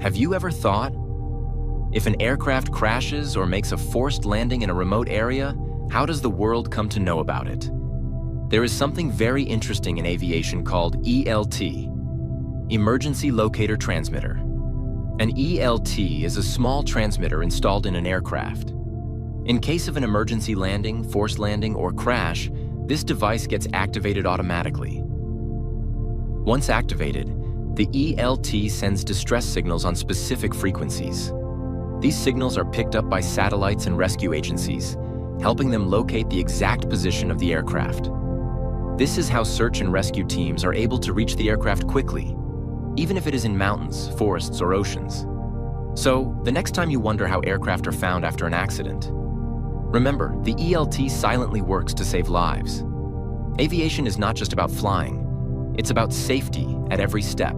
Have you ever thought, if an aircraft crashes or makes a forced landing in a remote area, how does the world come to know about it? There is something very interesting in aviation called ELT, Emergency Locator Transmitter. An ELT is a small transmitter installed in an aircraft. In case of an emergency landing, forced landing, or crash, this device gets activated automatically. Once activated, the ELT sends distress signals on specific frequencies. These signals are picked up by satellites and rescue agencies, helping them locate the exact position of the aircraft. This is how search and rescue teams are able to reach the aircraft quickly, even if it is in mountains, forests, or oceans. So, the next time you wonder how aircraft are found after an accident, remember, the ELT silently works to save lives. Aviation is not just about flying, it's about safety at every step.